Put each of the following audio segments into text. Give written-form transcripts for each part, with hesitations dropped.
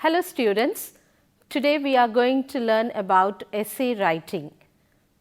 Hello students, today we are going to learn about essay writing.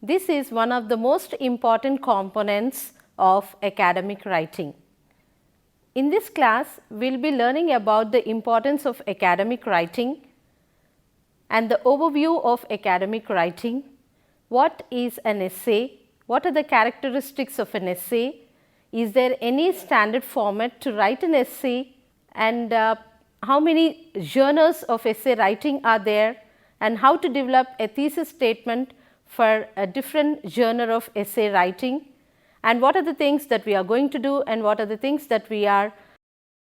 This is one of the most important components of academic writing. In this class, we will be learning about the importance of academic writing and the overview of academic writing. What is an essay? What are the characteristics of an essay? Is there any standard format to write an essay? And how many genres of essay writing are there, and how to develop a thesis statement for a different genre of essay writing, and what are the things that we are going to do and what are the things that we are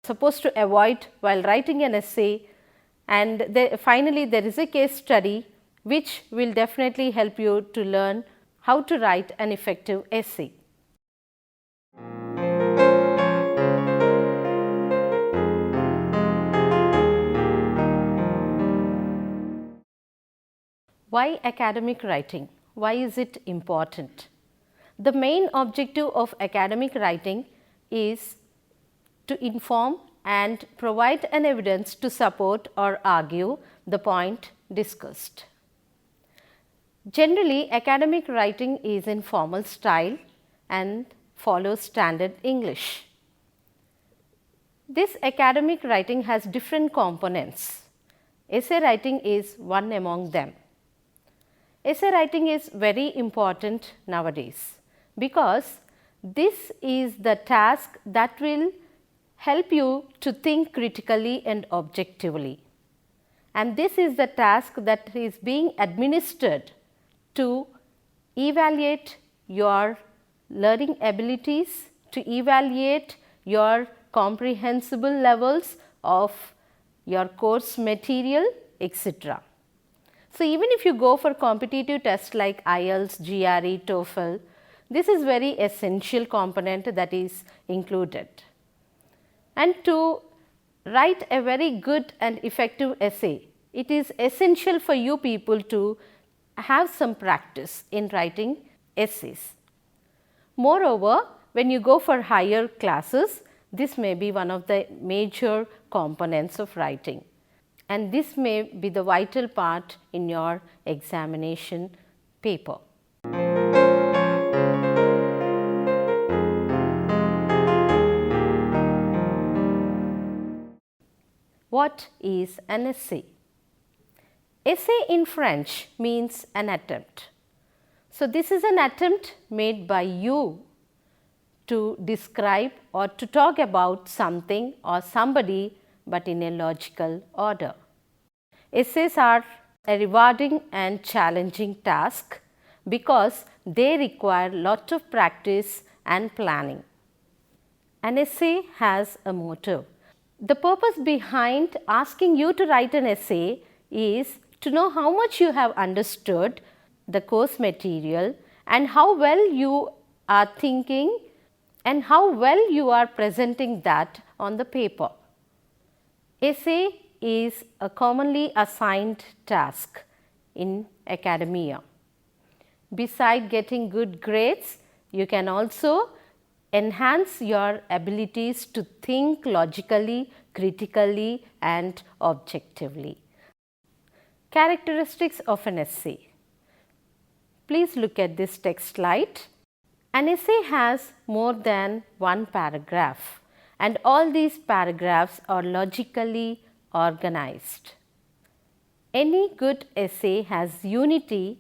supposed to avoid while writing an essay. And finally, there is a case study which will definitely help you to learn how to write an effective essay. Why academic writing? Why is it important? The main objective of academic writing is to inform and provide an evidence to support or argue the point discussed. Generally, academic writing is in formal style and follows standard English. This academic writing has different components. Essay writing is one among them. Essay writing is very important nowadays because this is the task that will help you to think critically and objectively. And this is the task that is being administered to evaluate your learning abilities, to evaluate your comprehensible levels of your course material, etc. So, even if you go for competitive tests like IELTS, GRE, TOEFL, this is very essential component that is included. And to write a very good and effective essay, it is essential for you people to have some practice in writing essays. Moreover, when you go for higher classes, this may be one of the major components of writing. And this may be the vital part in your examination paper. What is an essay? Essay in French means an attempt. So, this is an attempt made by you to describe or to talk about something or somebody, but in a logical order. Essays are a rewarding and challenging task because they require lot of practice and planning. An essay has a motive. The purpose behind asking you to write an essay is to know how much you have understood the course material and how well you are thinking and how well you are presenting that on the paper. Essay is a commonly assigned task in academia. Besides getting good grades, you can also enhance your abilities to think logically, critically and objectively. Characteristics of an essay. Please look at this text slide. An essay has more than one paragraph, and all these paragraphs are logically organized. Any good essay has unity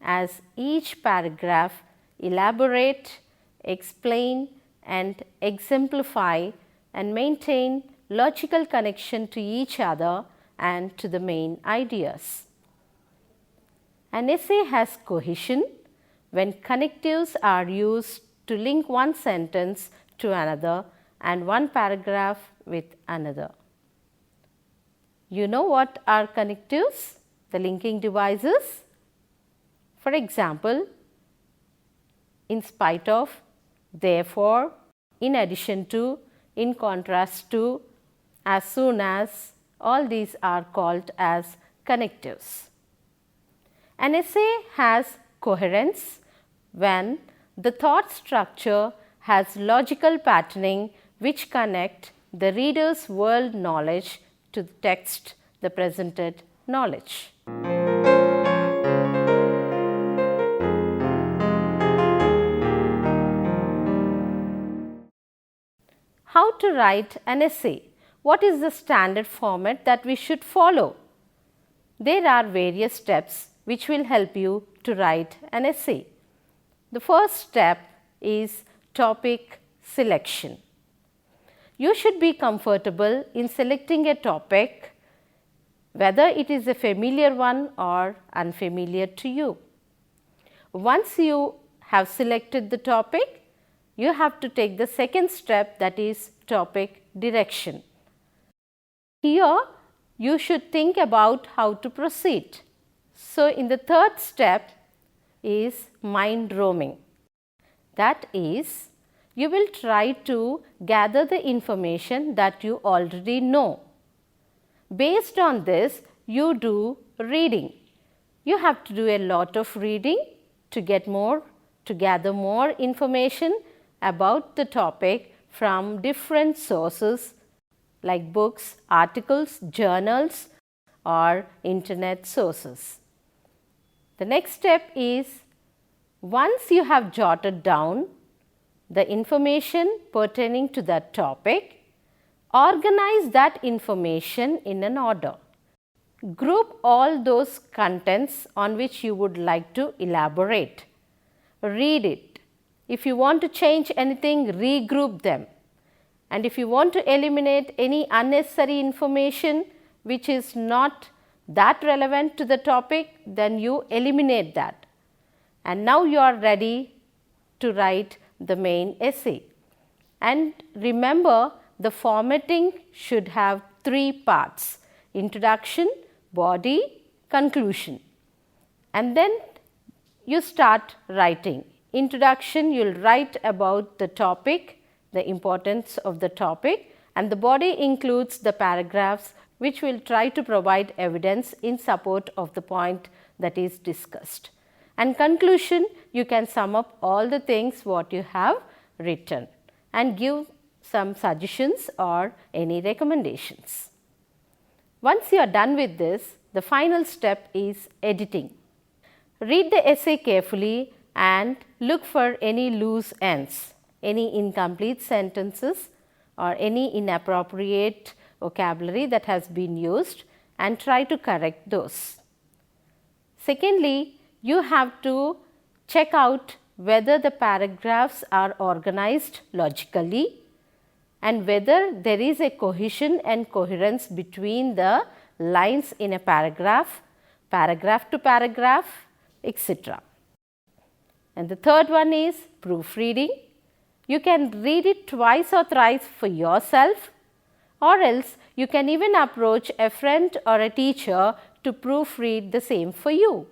as each paragraph elaborate, explain and exemplify and maintain logical connection to each other and to the main ideas. An essay has cohesion when connectives are used to link one sentence to another and one paragraph with another. You know what are connectives? The linking devices. For example, in spite of, therefore, in addition to, in contrast to, as soon as, all these are called as connectives. An essay has coherence when the thought structure has logical patterning which connect the reader's world knowledge to the text the presented knowledge. How to write an essay? What is the standard format that we should follow? There are various steps which will help you to write an essay. The first step is topic selection. You should be comfortable in selecting a topic, whether it is a familiar one or unfamiliar to you. Once you have selected the topic, you have to take the second step, that is topic direction. Here you should think about how to proceed. So, in the third step is mind roaming. That is, you will try to gather the information that you already know. Based on this, you do reading. You have to do a lot of reading to gather more information about the topic from different sources like books, articles, journals or internet sources. The next step is, once you have jotted down the information pertaining to that topic, organize that information in an order. Group all those contents on which you would like to elaborate. Read it. If you want to change anything, regroup them. And if you want to eliminate any unnecessary information which is not that relevant to the topic, then you eliminate that. And now you are ready to write the main essay. And remember, the formatting should have 3 parts: introduction, body, conclusion. And then you start writing. Introduction, you will write about the topic, the importance of the topic, and the body includes the paragraphs which will try to provide evidence in support of the point that is discussed. And conclusion, you can sum up all the things what you have written and give some suggestions or any recommendations. Once you are done with this, the final step is editing. Read the essay carefully and look for any loose ends, any incomplete sentences or any inappropriate vocabulary that has been used, and try to correct those. Secondly, you have to check out whether the paragraphs are organized logically and whether there is a cohesion and coherence between the lines in a paragraph, paragraph to paragraph, etc. And the third one is proofreading. You can read it twice or thrice for yourself, or else you can even approach a friend or a teacher to proofread the same for you.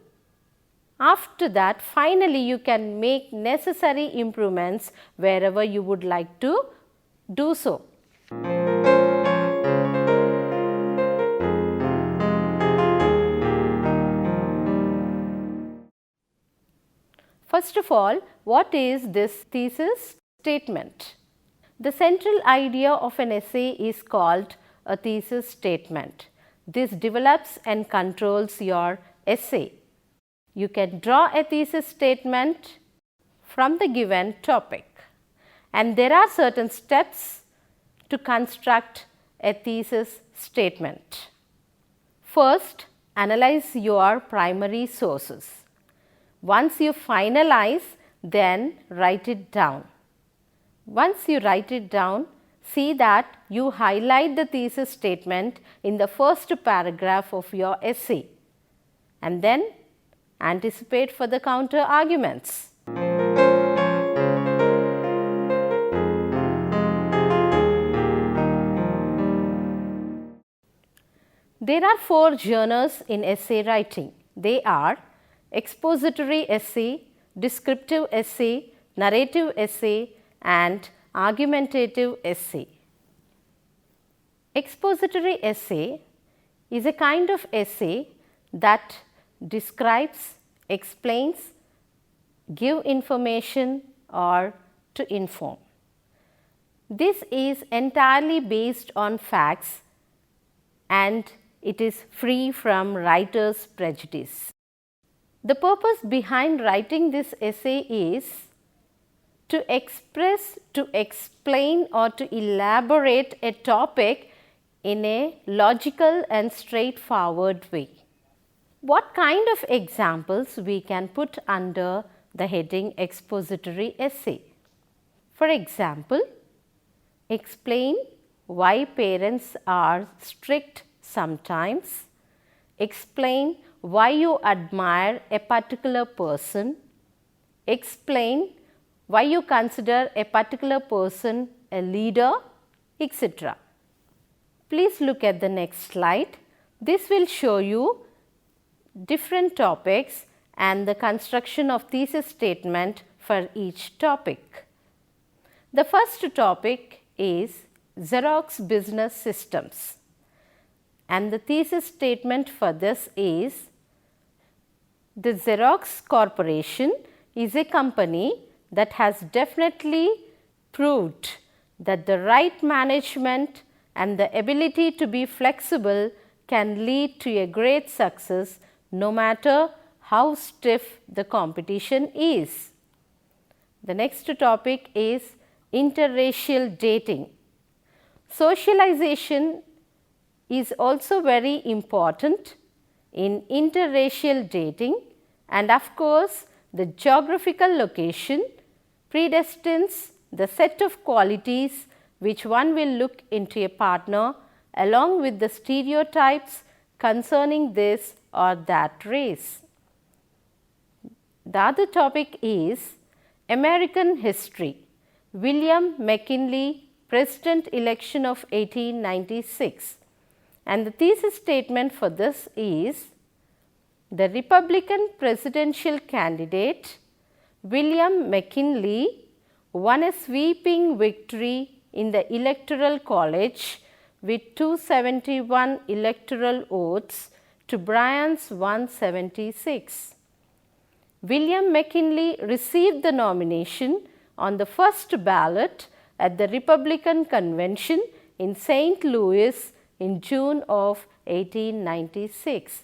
After that, finally you can make necessary improvements wherever you would like to do so. First of all, what is this thesis statement? The central idea of an essay is called a thesis statement. This develops and controls your essay. You can draw a thesis statement from the given topic, and there are certain steps to construct a thesis statement. First, analyze your primary sources. Once you finalize, then write it down. Once you write it down, see that you highlight the thesis statement in the first paragraph of your essay, and then anticipate for the counter arguments. There are 4 genres in essay writing. They are expository essay, descriptive essay, narrative essay, and argumentative essay. Expository essay is a kind of essay that describes, explains, give information or to inform. This is entirely based on facts and It is free from writer's prejudice. The purpose behind writing this essay is to express, to explain or to elaborate a topic in a logical and straightforward way. What kind of examples we can put under the heading expository essay? For example, explain why parents are strict sometimes. Explain why you admire a particular person. Explain why you consider a particular person a leader, etc. Please look at the next slide. This will show you different topics and the construction of thesis statement for each topic. The first topic is Xerox Business Systems, and the thesis statement for this is: the Xerox Corporation is a company that has definitely proved that the right management and the ability to be flexible can lead to a great success no matter how stiff the competition is. The next topic is interracial dating. Socialization is also very important in interracial dating, and of course, the geographical location predestines the set of qualities which one will look into a partner along with the stereotypes concerning this or that race. The other topic is American history. William McKinley President election of 1896, and the thesis statement for this is: the Republican presidential candidate William McKinley won a sweeping victory in the Electoral College with 271 electoral votes to Bryan's 176. William McKinley received the nomination on the first ballot at the Republican Convention in St. Louis in June of 1896.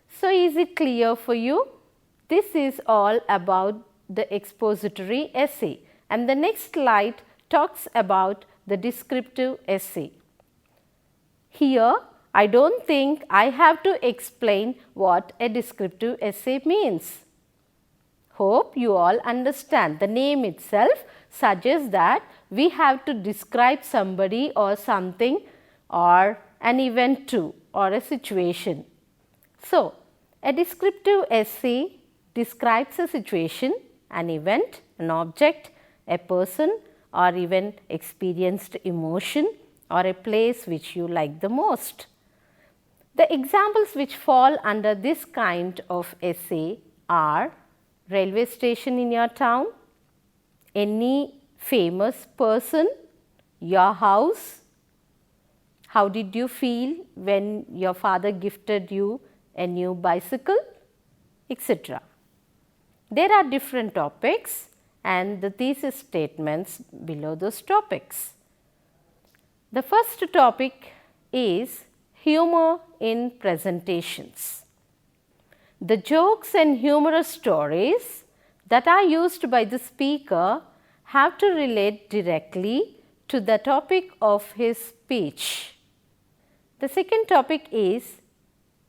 So, is it clear for you? This is all about the expository essay, and the next slide talks about the descriptive essay. Here, I do not think I have to explain what a descriptive essay means. Hope you all understand. The name itself suggests that we have to describe somebody or something or an event too or a situation. So, a descriptive essay describes a situation, an event, an object, a person or even experienced emotion or a place which you like the most. The examples which fall under this kind of essay are railway station in your town, any famous person, your house, how did you feel when your father gifted you a new bicycle, etc. There are different topics and the thesis statements below those topics. The first topic is humor in presentations. The jokes and humorous stories that are used by the speaker have to relate directly to the topic of his speech. The second topic is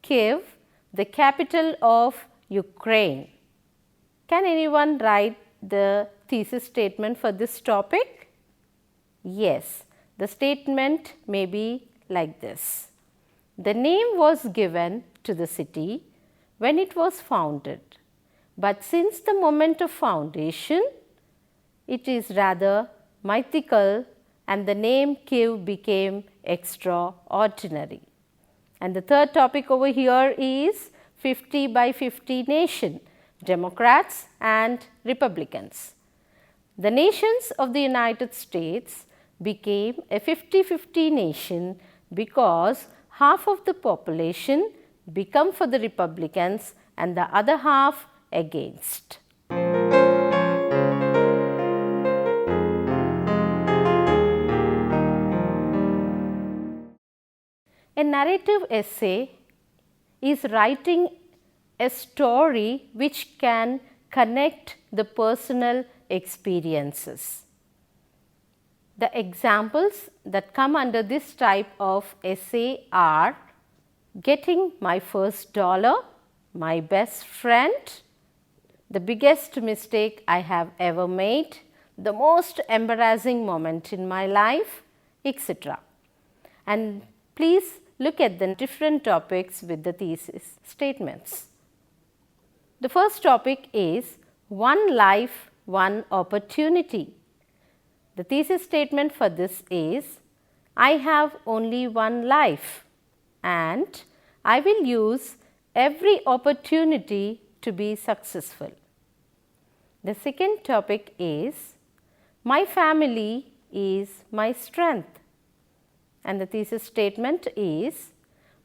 Kiev, the capital of Ukraine. Can anyone write the thesis statement for this topic? Yes, the statement may be like this: the name was given to the city when it was founded, but since the moment of foundation, it is rather mythical and the name Kiev became extraordinary. And the third topic over here is 50 by 50 nation, Democrats and Republicans. The nations of the United States became a 50-50 nation because half of the population become for the Republicans and the other half against. A narrative essay is writing a story which can connect the personal experiences. The examples that come under this type of essay are getting my first dollar, my best friend, the biggest mistake I have ever made, the most embarrassing moment in my life, etc. And please look at the different topics with the thesis statements. The first topic is one life, one opportunity. The thesis statement for this is, I have only one life and I will use every opportunity to be successful. The second topic is, my family is my strength. And the thesis statement is,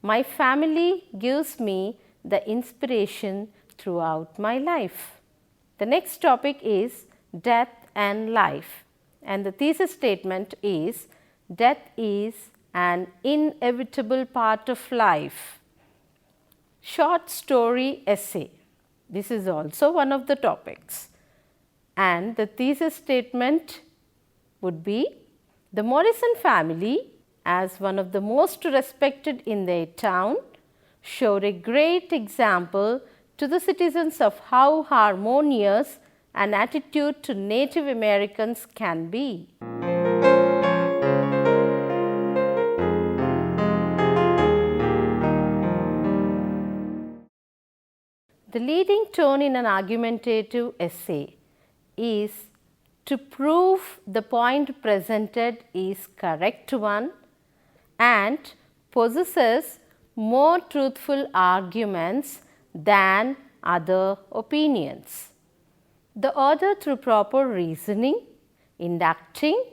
my family gives me the inspiration throughout my life. The next topic is death and life. And the thesis statement is, death is an inevitable part of life. Short story essay. This is also one of the topics. And the thesis statement would be, the Morrison family, as one of the most respected in their town, showed a great example to the citizens of how harmonious an attitude to Native Americans can be. The leading tone in an argumentative essay is to prove the point presented is correct one and possesses more truthful arguments than other opinions. The author, through proper reasoning, inducting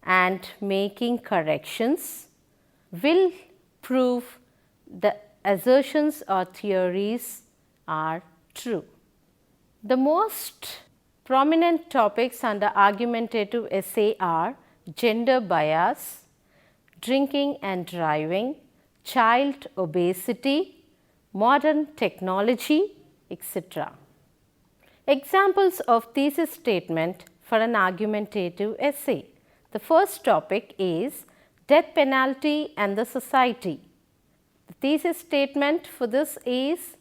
and making corrections, will prove the assertions or theories are true. The most prominent topics under argumentative essay are gender bias, drinking and driving, child obesity, modern technology, etc. Examples of thesis statement for an argumentative essay. The first topic is death penalty and the society. The thesis statement for this is,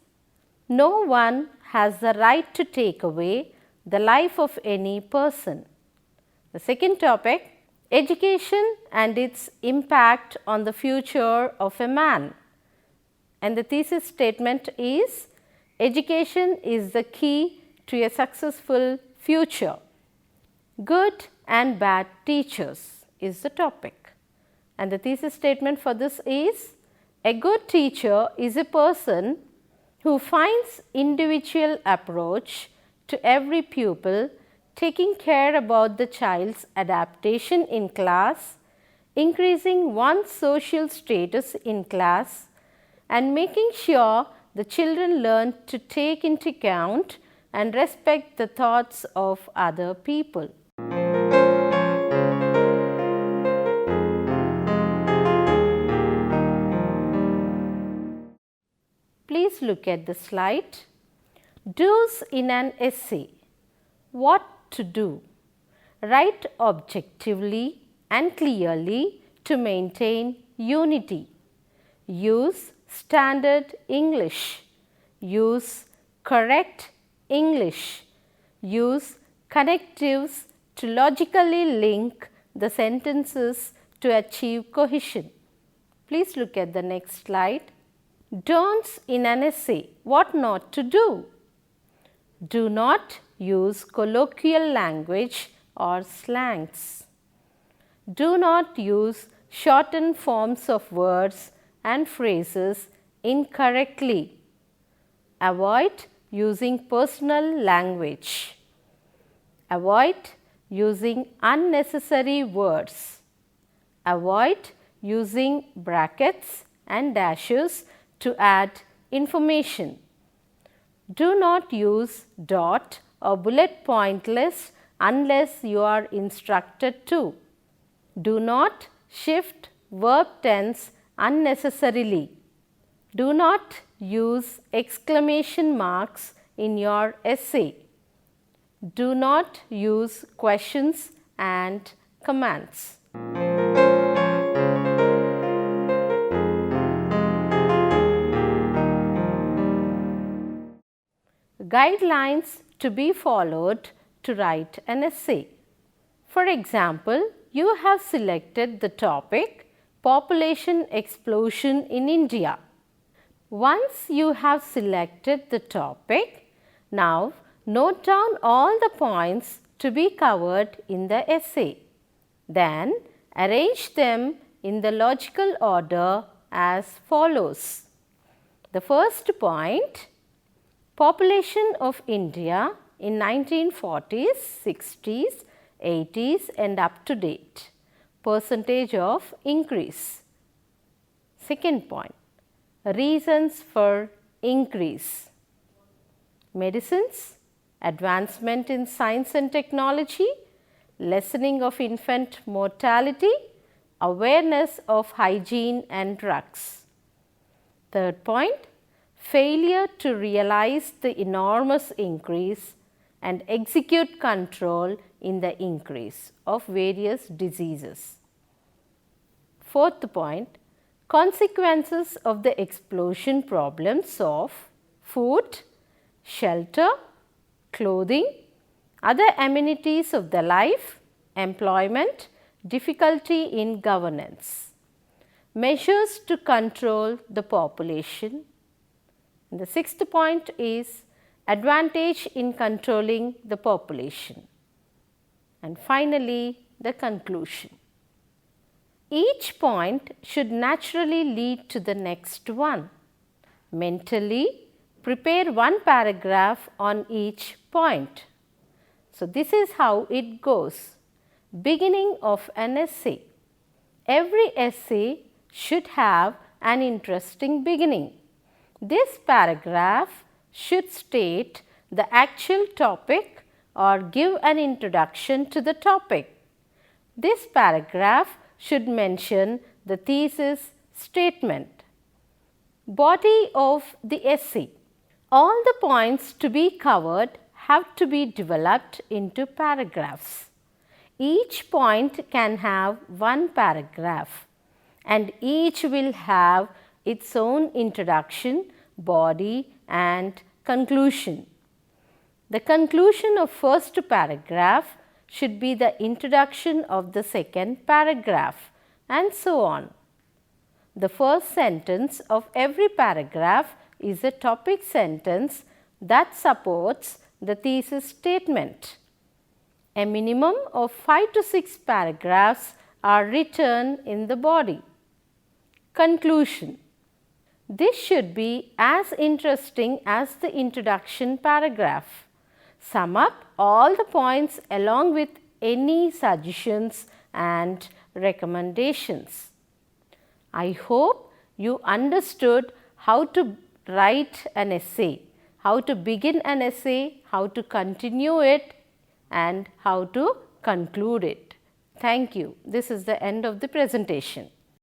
no one has the right to take away the life of any person. The second topic, education and its impact on the future of a man. And the thesis statement is, education is the key to a successful future. Good and bad teachers is the topic. And the thesis statement for this is, a good teacher is a person who finds individual approach to every pupil, taking care about the child's adaptation in class, increasing one's social status in class, and making sure the children learn to take into account and respect the thoughts of other people. Please look at the slide. Do's in an essay. What to do? Write objectively and clearly to maintain unity. Use standard English. Use correct English. Use connectives to logically link the sentences to achieve cohesion. Please look at the next slide. Don'ts in an essay. What not to do? Do not use colloquial language or slangs. Do not use shortened forms of words and phrases incorrectly. Avoid using personal language. Avoid using unnecessary words. Avoid using brackets and dashes to add information. Do not use dot or bullet point list unless you are instructed to. Do not shift verb tense unnecessarily. Do not use exclamation marks in your essay. Do not use questions and commands. Guidelines to be followed to write an essay. For example, you have selected the topic Population Explosion in India. Once you have selected the topic, now note down all the points to be covered in the essay. Then arrange them in the logical order as follows. The first point, population of India in 1940s, 60s, 80s and up to date, percentage of increase. Second point, reasons for increase. Medicines, advancement in science and technology, lessening of infant mortality, awareness of hygiene and drugs. Third point, failure to realize the enormous increase and execute control in the increase of various diseases. Fourth point, consequences of the explosion problems of food, shelter, clothing, other amenities of the life, employment, difficulty in governance. Measures to control the population. And the sixth point is advantage in controlling the population. And finally, the conclusion. Each point should naturally lead to the next one. Mentally, prepare one paragraph on each point. So, this is how it goes. Beginning of an essay. Every essay should have an interesting beginning. This paragraph should state the actual topic or give an introduction to the topic. This paragraph should mention the thesis statement. Body of the essay. All the points to be covered have to be developed into paragraphs. Each point can have one paragraph and each will have its own introduction, body and conclusion. The conclusion of first paragraph should be the introduction of the second paragraph and so on. The first sentence of every paragraph is a topic sentence that supports the thesis statement. A minimum of 5 to 6 paragraphs are written in the body. Conclusion. This should be as interesting as the introduction paragraph. Sum up all the points along with any suggestions and recommendations. I hope you understood how to write an essay, how to begin an essay, how to continue it and how to conclude it. Thank you. This is the end of the presentation.